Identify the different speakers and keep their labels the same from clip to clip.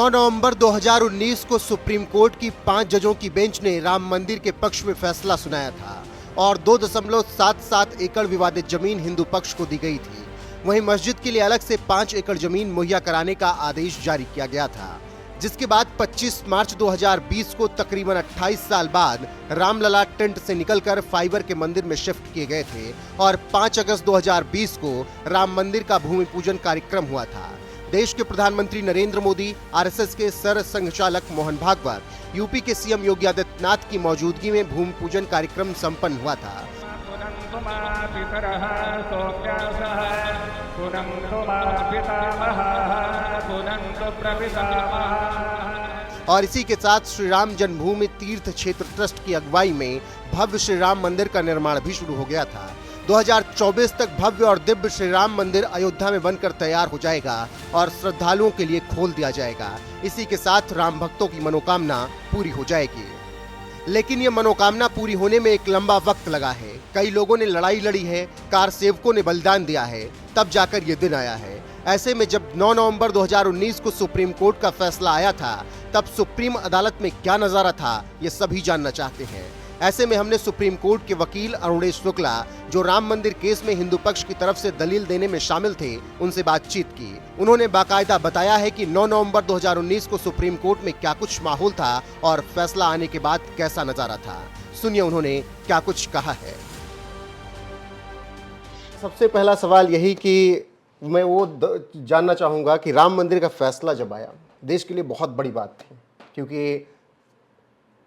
Speaker 1: 9 नवंबर 2019 को supreme court की 5 जजों की बेंच ने राम मंदिर के पक्ष में फैसला सुनाया था और 2.77 एकड़ विवादित जमीन हिंदू पक्ष को दी गई थी। वहीं मस्जिद के लिए अलग से 5 एकड़ जमीन मुहैया कराने का आदेश जारी किया गया था, जिसके बाद 25 मार्च 2020 को तकरीबन 28 साल बाद रामलला टेंट से निकलकर फाइबर के मंदिर में शिफ्ट किए गए थे और 5 अगस्त 2020 को राम मंदिर का भूमि पूजन कार्यक्रम हुआ था। देश के प्रधानमंत्री नरेंद्र मोदी, आरएसएस के सर संघचालक मोहन भागवत, यूपी के सीएम योगी आदित्यनाथ की मौजूदगी में भूमि पूजन कार्यक्रम संपन्न हुआ था। और इसी के साथ श्री राम जन्मभूमि तीर्थ क्षेत्र ट्रस्ट की अगुवाई में भव्य श्री राम मंदिर का निर्माण भी शुरू हो गया था। 2024 तक भव्य और दिव्य श्री राम मंदिर अयोध्या में बनकर तैयार हो जाएगा और श्रद्धालुओं के लिए खोल दिया जाएगा। इसी के साथ राम भक्तों की मनोकामना पूरी हो जाएगी। लेकिन ये मनोकामना पूरी होने में एक लंबा वक्त लगा है। कई लोगों ने लड़ाई लड़ी है, कार सेवकों ने बलिदान दिया है, तब जाकर ये दिन आया है। ऐसे में जब 9 नवंबर 2019 को सुप्रीम कोर्ट का फैसला आया था, तब सुप्रीम अदालत में क्या नजारा था, ये सभी जानना चाहते हैं। ऐसे में हमने सुप्रीम कोर्ट के वकील अरुणेश शुक्ला, जो राम मंदिर केस में हिंदू पक्ष की तरफ से दलील देने में शामिल थे, उनसे बातचीत की। उन्होंने बाकायदा बताया है कि 9 नवंबर 2019 को सुप्रीम कोर्ट में क्या कुछ माहौल था और फैसला आने के बाद कैसा नजारा था। सुनिए उन्होंने क्या कुछ कहा है। सबसे पहला सवाल यही कि मैं वो जानना चाहूंगा कि राम मंदिर का फैसला जब आया, देश के लिए बहुत बड़ी बात थी, क्योंकि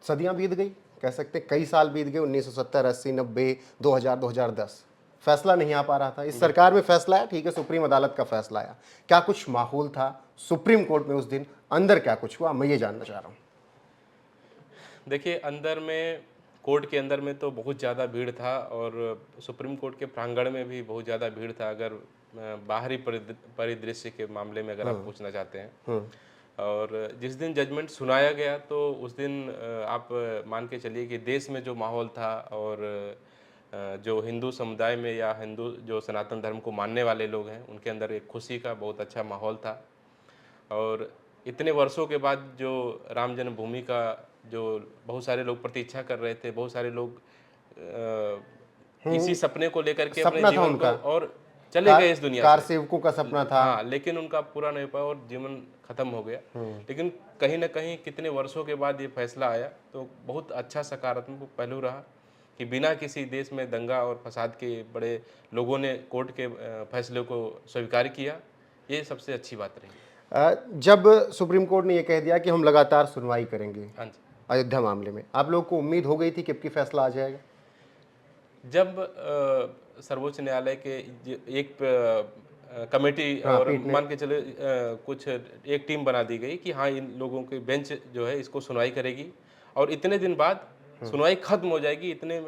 Speaker 1: सदियां बीत गई, कह सकते कई साल बीत गए, 1970, 80, 90, 2000, 2010 फैसला नहीं आ पा रहा था। इस सरकार में फैसला आया, ठीक है, सुप्रीम अदालत का फैसला आया, क्या कुछ माहौल था सुप्रीम कोर्ट में उस दिन, अंदर क्या कुछ हुआ, मैं ये जानना चाह रहा हूँ।
Speaker 2: देखिए, अंदर में कोर्ट के अंदर में तो बहुत ज़्यादा भीड़ था और सुप्रीम कोर्ट के प्रांगण में भी बहुत ज़्यादा भीड़ था। अगर बाहरी परिदृश्य के मामले में अगर आप पूछना चाहते हैं, और जिस दिन जजमेंट सुनाया गया तो उस दिन आप मान के चलिए कि देश में जो माहौल था और जो हिंदू समुदाय में या हिंदू जो सनातन धर्म को मानने वाले लोग हैं, उनके अंदर एक खुशी का बहुत अच्छा माहौल था। और इतने वर्षों के बाद जो राम जन्मभूमि का जो बहुत सारे लोग प्रतीक्षा कर रहे थे, बहुत सारे लोग इसी सपने को लेकर के अपने जीवन को और चले गए इस दुनिया से।
Speaker 1: कार सेवकों का सपना था,
Speaker 2: हाँ, लेकिन उनका पूरा नहीं पाया और जीवन खत्म हो गया। लेकिन कहीं ना कहीं कितने वर्षों के बाद ये फैसला आया तो बहुत अच्छा सकारात्मक पहलू रहा कि बिना किसी देश में दंगा और फसाद के बड़े लोगों ने कोर्ट के फैसले को स्वीकार किया। ये सबसे अच्छी बात रही।
Speaker 1: जब सुप्रीम कोर्ट ने ये कह दिया कि हम लगातार सुनवाई करेंगे
Speaker 2: हाँ जी,
Speaker 1: अयोध्या मामले में, आप लोगों को उम्मीद हो गई थी कि अब की फैसला आ जाएगा?
Speaker 2: जब सर्वोच्च न्यायालय के एक कमेटी और मान के चले कुछ एक टीम बना दी गई कि हाँ, इन लोगों की बेंच जो है इसको सुनवाई करेगी और इतने दिन बाद सुनवाई खत्म हो जाएगी, इतने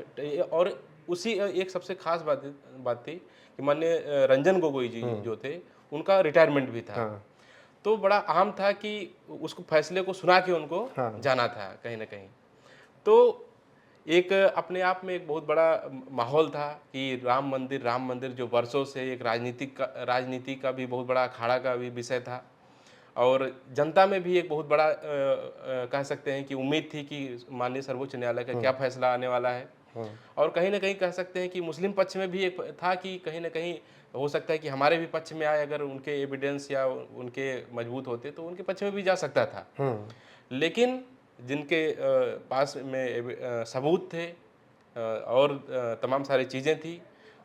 Speaker 2: और उसी एक सबसे खास बात थी कि माननीय रंजन गोगोई जी जो थे, उनका रिटायरमेंट भी था। तो बड़ा अहम था कि उसको फैसले को सुना के उनको जाना था कहीं ना कहीं। तो एक अपने आप में एक बहुत बड़ा माहौल था कि राम मंदिर जो वर्षों से एक राजनीति का भी बहुत बड़ा अखाड़ा का भी विषय था और जनता में भी एक बहुत बड़ा कह सकते हैं कि उम्मीद थी कि माननीय सर्वोच्च न्यायालय का क्या फैसला आने वाला है। और कहीं ना कहीं कह सकते हैं कि मुस्लिम पक्ष में भी एक था कि कहीं ना कहीं हो सकता है कि हमारे भी पक्ष में आए, अगर उनके एविडेंस या उनके मजबूत होते तो उनके पक्ष में भी जा सकता था। लेकिन जिनके पास में सबूत थे और तमाम सारी चीज़ें थी,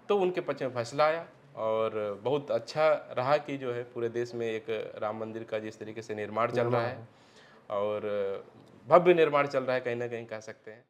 Speaker 2: तो उनके पक्ष में फैसला आया और बहुत अच्छा रहा कि जो है पूरे देश में एक राम मंदिर का जिस तरीके से निर्माण चल रहा है और भव्य निर्माण चल रहा है, कहीं ना कहीं कह सकते हैं।